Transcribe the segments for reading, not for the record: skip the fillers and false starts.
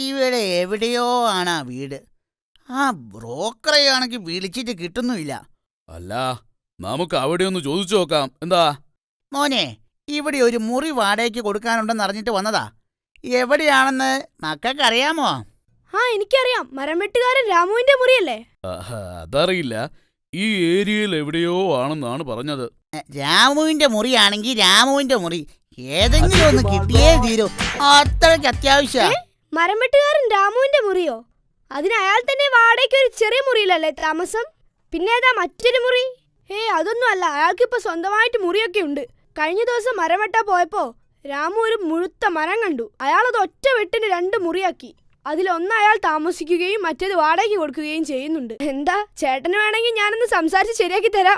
ഇവിടെ എവിടെയോ ആണ് ആ വീട്. ആ ബ്രോക്കറെയാണെങ്കിൽ വിളിച്ചിട്ട് കിട്ടുന്നുമില്ല. അല്ല, നമുക്ക് അവിടെ ഒന്ന് ചോദിച്ചു നോക്കാം. എന്താ മോനെ, ഇവിടെ ഒരു മുറി വാടകയ്ക്ക് കൊടുക്കാനുണ്ടെന്ന് അറിഞ്ഞിട്ട് വന്നതാ. എവിടെയാണെന്ന് മക്കൾക്കറിയാമോ? ആ, എനിക്കറിയാം. മരം വെട്ടുകാരൻ രാമുവിന്റെ മുറിയല്ലേ? അതറിയില്ല. ഈ ഏരിയയിൽ എവിടെയോ ആണെന്നാണ് പറഞ്ഞത്. രാമുവിന്റെ മുറിയാണെങ്കിൽ രാമുവിന്റെ മുറി ഏതെങ്കിലും ഒന്ന് കിട്ടിയേ തീരൂ. അത്രയ്ക്ക് അത്യാവശ്യ. മരം വെട്ടുകാരൻ രാമുവിന്റെ മുറിയോ? അതിന് അയാൾ തന്നെ വാടകയ്ക്ക് ഒരു ചെറിയ മുറിയിലല്ലേ താമസം? പിന്നെ ഏതാ മറ്റൊരു മുറി? അതൊന്നും അല്ല. അയാൾക്കിപ്പോ സ്വന്തമായിട്ട് മുറിയൊക്കെ ഉണ്ട്. കഴിഞ്ഞ ദിവസം മരം വെട്ടാൻ പോയപ്പോ രാമു ഒരു മുഴുത്ത മരം കണ്ടു. അയാളത് ഒറ്റ വെട്ടിന് 2 മുറിയാക്കി. അതിലൊന്ന് അയാൾ താമസിക്കുകയും മറ്റേത് വാടകയ്ക്ക് കൊടുക്കുകയും ചെയ്യുന്നുണ്ട്. എന്താ, ചേട്ടന് വേണമെങ്കിൽ ഞാനൊന്ന് സംസാരിച്ച് ശരിയാക്കി തരാം.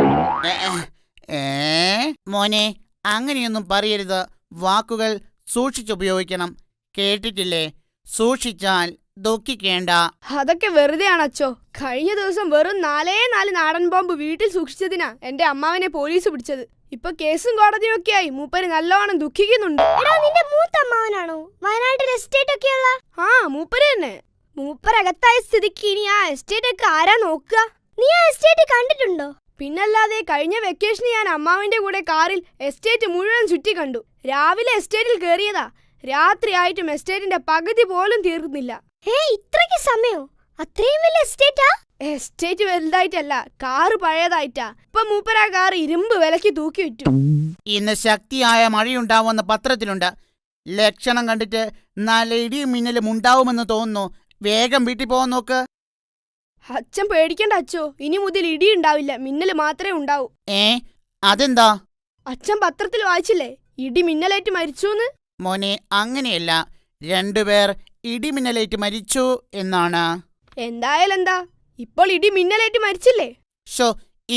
മോനെ, അങ്ങനെയൊന്നും പറയരുത്. വാക്കുകൾ സൂക്ഷിച്ചുപയോഗിക്കണം. കേട്ടിട്ടില്ലേ? സൂക്ഷിച്ചാൽ ദുഃഖിക്കേണ്ട. അതൊക്കെ വെറുതെയാണ് അച്ചോ. കഴിഞ്ഞ ദിവസം വെറും 4 നാടൻ ബോംബ് വീട്ടിൽ സൂക്ഷിച്ചതിനാ എന്റെ അമ്മാവനെ പോലീസ് പിടിച്ചത്. ഇപ്പൊ കേസും കോടതിയും ഒക്കെ ആയി മൂപ്പര് നല്ലോണം ദുഃഖിക്കുന്നുണ്ട്. നിന്റെ മൂത്ത അമ്മാവനാണോ വയനാട്ടിൽ എസ്റ്റേറ്റ് ഒക്കെ ഉള്ള? ആ, മൂപ്പര് തന്നെ. മൂപ്പരകത്തായ സ്ഥിതിക്ക് ഇനി ആ എസ്റ്റേറ്റ് ഒക്കെ ആരാ നോക്കുക? നീ ആ എസ്റ്റേറ്റ് കണ്ടിട്ടുണ്ടോ? പിന്നല്ലാതെ കഴിഞ്ഞ വെക്കേഷന് ഞാൻ അമ്മാവിന്റെ കൂടെ കാറിൽ എസ്റ്റേറ്റ് മുഴുവൻ ചുറ്റി കണ്ടു. രാവിലെ എസ്റ്റേറ്റിൽ കയറിയതാ. രാത്രിയായിട്ടും എസ്റ്റേറ്റിന്റെ പകുതി പോലും തീർന്നില്ല. ഇത്രയ്ക്ക് സമയോ? അത്രയും വലിയ എസ്റ്റേറ്റാ? Estate വലുതായിട്ടല്ല, car പഴയതായിട്ടാ. ഇപ്പൊ മൂപ്പരാ കാർ ഇരുമ്പ് വിലക്ക് തൂക്കി വിറ്റു. ഇന്ന് ശക്തിയായ മഴയുണ്ടാവുമെന്ന് പത്രത്തിലുണ്ട്. ലക്ഷണം കണ്ടിട്ട് നല്ല ഇടിയും മിന്നലും ഉണ്ടാവുമെന്ന് തോന്നുന്നു. വേഗം വീട്ടിൽ പോകാൻ നോക്ക്. അച്ഛൻ പേടിക്കണ്ട അച്ചോ. ഇനി മുതൽ ഇടി ഉണ്ടാവില്ല, മിന്നല് മാത്രമേ ഉണ്ടാവൂ. അതെന്താ? അച്ഛൻ പത്രത്തിൽ വായിച്ചില്ലേ, ഇടി മിന്നലേറ്റ് മരിച്ചൂന്ന്? മോനെ, അങ്ങനെയല്ല. 2 പേർ ഇടിമിന്നലേറ്റ് മരിച്ചു എന്നാണ്. എന്തായാലും എന്താ, ഇപ്പോൾ ഇടി മിന്നലേറ്റ് മരിച്ചില്ലേ?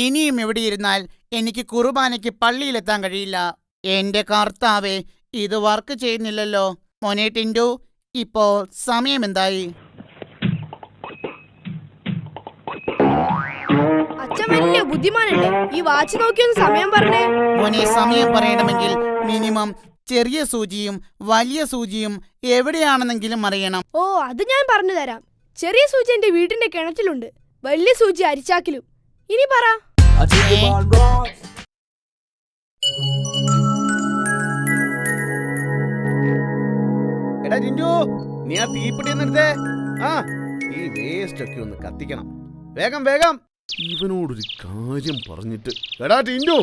ഇനിയും എവിടെ ഇരുന്നാൽ എനിക്ക് കുർബാനയ്ക്ക് പള്ളിയിലെത്താൻ കഴിയില്ല. എന്റെ കർത്താവേ, ഇത് വർക്ക് ചെയ്യുന്നില്ലല്ലോ. മോനെ ടിൻഡു, ഇപ്പോ സമയം എന്തായി? അച്ഛൻ വലിയ ബുദ്ധിമാനല്ലേ, ഈ വാച്ച് നോക്കിയൊന്ന് സമയം പറഞ്ഞേ. മോനെ, സമയം പറയണമെങ്കിൽ മിനിമം ചെറിയ സൂചിയും വലിയ സൂചിയും എവിടെയാണെന്നെങ്കിലും അറിയണം. അത് ഞാൻ പറഞ്ഞു തരാം. ചെറിയ സൂചി എന്റെ വീടിന്റെ കിണറ്റിലുണ്ട്, വലിയ സൂചി അരിച്ചാക്കിലും. ഇനി പറ. എടാ ടിൻഡു, നീ ആ തീപ്പെട്ടി ഒന്നെടുത്തേ. ഈ വേസ്റ്റ് ഒക്കെ ഒന്ന് കത്തിക്കണം. വേഗം വേഗം. ഇവനോടൊരു കാര്യം പറഞ്ഞിട്ട്. എടാ ടിൻഡു,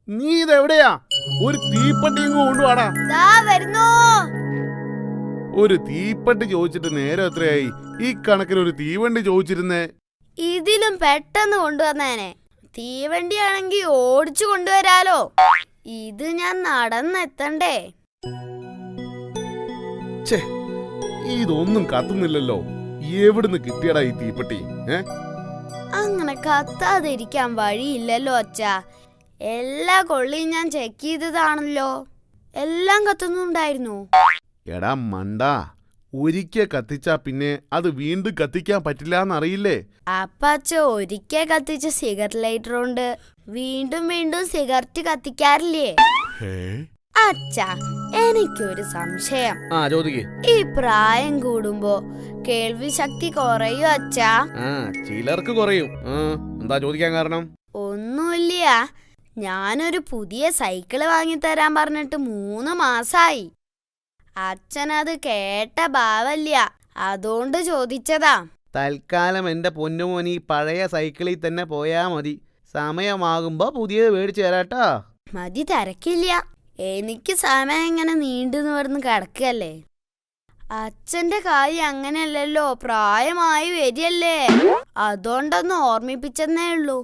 നീ ഇതെവിടെയാ? ഒരു തീപ്പെട്ടിയും കൊണ്ടുവാടാ. ഒരു തീപ്പെട്ടി ചോദിച്ചിട്ട് നേരം എത്രയായി? ഈ കണക്കിന് ഒരു തീവണ്ടി ചോദിച്ചിരുന്നേ. ഇതിലും പെട്ടെന്ന് കൊണ്ടുവന്നേനെ. തീവണ്ടിയാണെങ്കി ഓടിച്ചു കൊണ്ടുവരാലോ. ഇത് ഞാൻ നടന്നെത്തണ്ടേ? ഇതൊന്നും കത്തുന്നില്ലല്ലോ. എവിടുന്ന് കിട്ടിയടാ ഈ തീപ്പെട്ടി? അങ്ങനെ കത്താതിരിക്കാൻ വഴിയില്ലല്ലോ അച്ഛാ. എല്ലാ കൊള്ളിയും ഞാൻ ചെക്ക് ചെയ്തതാണല്ലോ. എല്ലാം കത്തുന്നുണ്ടായിരുന്നു. എടാ മണ്ടാ, ഒരിക്കൽ കത്തിച്ചാ പിന്നെ അത് വീണ്ടും കത്തിക്കാൻ പറ്റില്ലാന്നറിയില്ലേ? അപ്പച്ച ഒരിക്കൽ കത്തിച്ച സിഗരറ്റ് ലൈറ്റർ കൊണ്ട് വീണ്ടും വീണ്ടും സിഗരറ്റ് കത്തിക്കാറില്ലേ? അച്ഛാ, എനിക്കൊരു സംശയം. ഈ പ്രായം കൂടുമ്പോ കേൾവി ശക്തി കുറയോ അച്ഛാ? ചിലർക്ക് കുറയും. എന്താ ചോദിക്കാൻ കാരണം? ഒന്നുമില്ല. ഞാനൊരു പുതിയ സൈക്കിള് വാങ്ങിത്തരാൻ പറഞ്ഞിട്ട് 3 മാസായി. അച്ഛനത് കേട്ട ഭാവല്ല, അതുകൊണ്ട് ചോദിച്ചതാ. തൽക്കാലം എന്റെ പൊന്നുമോനി പഴയ സൈക്കിളിൽ തന്നെ പോയാ മതി. സമയമാകുമ്പോ പുതിയത് മേടിച്ചു തരാട്ടോ. മതി, തിരക്കില്ല. എനിക്ക് സമയം ഇങ്ങനെ നീണ്ടു നിവർന്ന് കിടക്കല്ലേ. അച്ഛന്റെ കാര്യം അങ്ങനെയല്ലല്ലോ, പ്രായമായി വരികയല്ലേ. അതുകൊണ്ടൊന്ന് ഓർമ്മിപ്പിച്ചെന്നേ ഉള്ളൂ.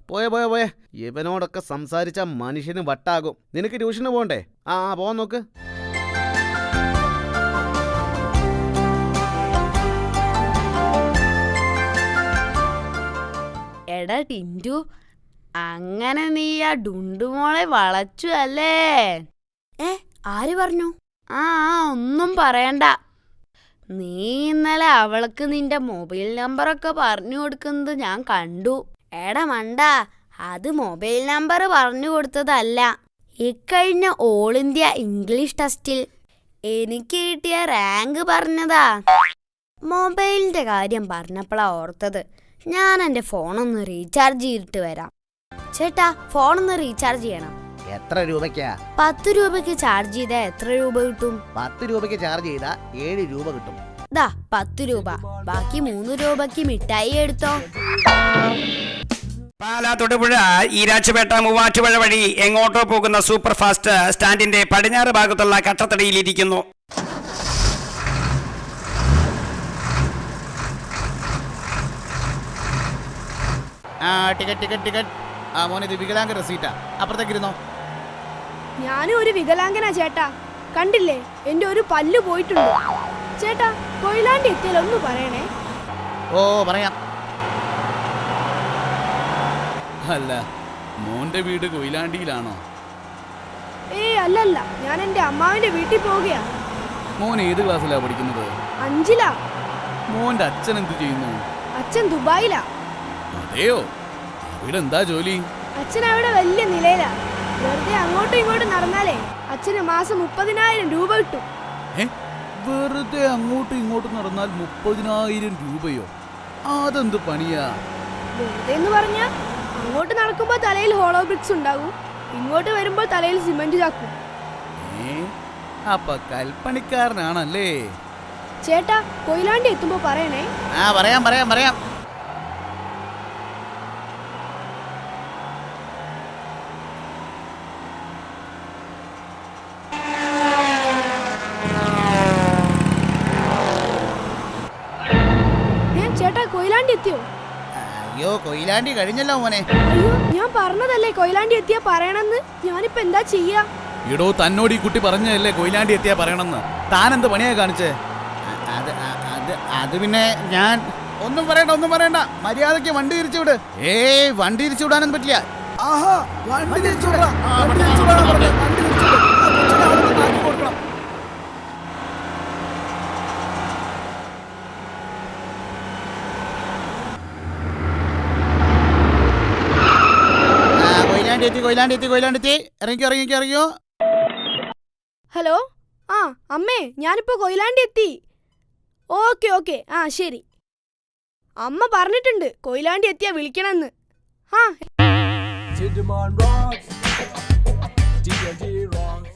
പോയെ ഇവനോടൊക്കെ സംസാരിച്ച മനുഷ്യന് വട്ടാകും. നിനക്ക് ട്യൂഷന് പോണ്ടേ? പോവാൻ നോക്ക്. എടാ ടിൻഡു, അങ്ങനെ നീ ആ ഡുണ്ടുമോളെ വളച്ചു അല്ലേ? ആര് പറഞ്ഞു? ഒന്നും പറയണ്ട. നീ ഇന്നലെ അവൾക്ക് നിന്റെ മൊബൈൽ നമ്പറൊക്കെ പറഞ്ഞു കൊടുക്കുന്നത് ഞാൻ കണ്ടു. എടാ മണ്ടാ, അത് മൊബൈൽ നമ്പർ പറഞ്ഞു കൊടുത്തതല്ല. ഇക്കഴിഞ്ഞ ഓൾ ഇന്ത്യ ഇംഗ്ലീഷ് ടെസ്റ്റിൽ എനിക്ക് കിട്ടിയ റാങ്ക് പറഞ്ഞതാ. മൊബൈലിന്റെ കാര്യം പറഞ്ഞപ്പോഴാ ഓർത്തത്. ഞാൻ എൻ്റെ ഫോണൊന്ന് റീചാർജ് ചെയ്തിട്ട് വരാം. ചേട്ടാ, ഫോണൊന്ന് റീചാർജ് ചെയ്യണം. എത്ര രൂപയ്ക്കാ? 10 രൂപയ്ക്ക് ചാർജ് ചെയ്താൽ എത്ര രൂപ കിട്ടും? 10 രൂപയ്ക്ക് ചാർജ് ചെയ്താ 7 രൂപ കിട്ടും. ദാ 10 രൂപ. ബാക്കി 3 രൂപയ്ക്ക് മിഠായി എടുത്തോ. പാലാ തൊടുപുഴ ഈരാറ്റുപേട്ട മൂവാറ്റുപുഴ വഴി എങ്ങോട്ടോ പോകുന്ന സൂപ്പർ ഫാസ്റ്റ് സ്റ്റാൻഡിന്റെ പടിഞ്ഞാറ് ഭാഗത്തുള്ള കട്ടത്തടിയിലിരിക്കുന്നു. Ticket ticket ticket. മോനെ, ഇത് വികലാംഗ റെസീറ്റാ. അപ്പുറത്തേക്ക് ഇരുന്നോ. ഞാനും ഒരു വികലാംഗനാ ചേട്ടാ. കണ്ടില്ലേ, എന്റെ ഒരു പല്ല് പോയിട്ടുണ്ട്. ചേട്ടാ, കൊയിലാണ്ടി എത്തിയാൽ ഒന്ന് പറയണേ. ഓ, പറയാം. അല്ല, മോന്റെ വീട് കൊയിലാണ്ടിയിലാണോ? അല്ലല്ല, ഞാൻ എന്റെ അമ്മാവിന്റെ വീട്ടിൽ പോവുകയാ. മോൻ ഏത് ക്ലാസ്സിലാ പഠിക്കുന്നത്? 5ലാ. മോന്റെ അച്ഛൻ എന്ത് ചെയ്യുന്നു? അച്ഛൻ ദുബായിലാ. അതെയോ? അവിടെ എന്താ ജോലി? അച്ഛൻ അവിടെ വലിയ നിലയിലാ. വെറുതെ അങ്ങോട്ടും ഇങ്ങോട്ടും നടന്നാലേ അച്ഛന് മാസം 30,000 രൂപ കിട്ടും. വെറുതെ അങ്ങോട്ടും ഇങ്ങോട്ടും നടന്നാൽ 30,000 രൂപയോ? അതെന്ത് പണിയാ? വെറുതെ എന്ന് പറഞ്ഞാ, അങ്ങോട്ട് നടക്കുമ്പോ തലയിൽ ഹോളോ ബ്രിക്സ് ഉണ്ടാകും, ഇങ്ങോട്ട് വരുമ്പോൾ തലയിൽ സിമന്റ് ചാക്കും. അപ്പൊ കൽപ്പണിക്കാരനാണല്ലേ? ചേട്ടാ, കൊയിലാണ്ടി എത്തുമ്പോ പറയണേ. പറയാം പറയാം പറയാം. ചേട്ടാ, കൊയിലാണ്ടി എത്തിയോ? അയ്യോ, കൊയിലാണ്ടി കഴിഞ്ഞല്ലോ മോനെ. അയ്യോ, ഞാൻ പറഞ്ഞതല്ലേ കൊയിലാണ്ടി എത്തിയാ പറയണെന്ന്. ഞാനിപ്പോ എന്താ ചെയ്യാ? ഇടോ, തന്നോട് ഈ കുട്ടി പറഞ്ഞതല്ലേ കൊയിലാണ്ടി എത്തിയാ പറയണമെന്ന്. താൻ എന്ത് പണിയാ കാണിച്ചേ? അത് പിന്നെ ഞാൻ ഒന്നും പറയണ്ട. മര്യാദക്ക് വണ്ടി തിരിച്ചു വിട്. വണ്ടി തിരിച്ചു വിടാനൊന്നും പറ്റില്ല. വണ്ടി തിരിച്ചു വിടാ. വണ്ടി തിരിച്ചു വിടാനാ പറഞ്ഞത്. വണ്ടി തിരിച്ചു വിട്. ആ കൊച്ചിനെ അവിടുന്ന് മാറ്റി കൊടുക്കണം. കൊയിലാണ്ടി എത്തി. ഇറങ്ങിക്കോ. ഹലോ. അമ്മേ, ഞാനിപ്പോ കൊയിലാണ്ടി എത്തി. ഓക്കെ. ശരി. അമ്മ പറഞ്ഞിട്ടുണ്ട് കൊയിലാണ്ടി എത്തിയാ വിളിക്കണമെന്ന്. Tidderman rocks, TNT rocks.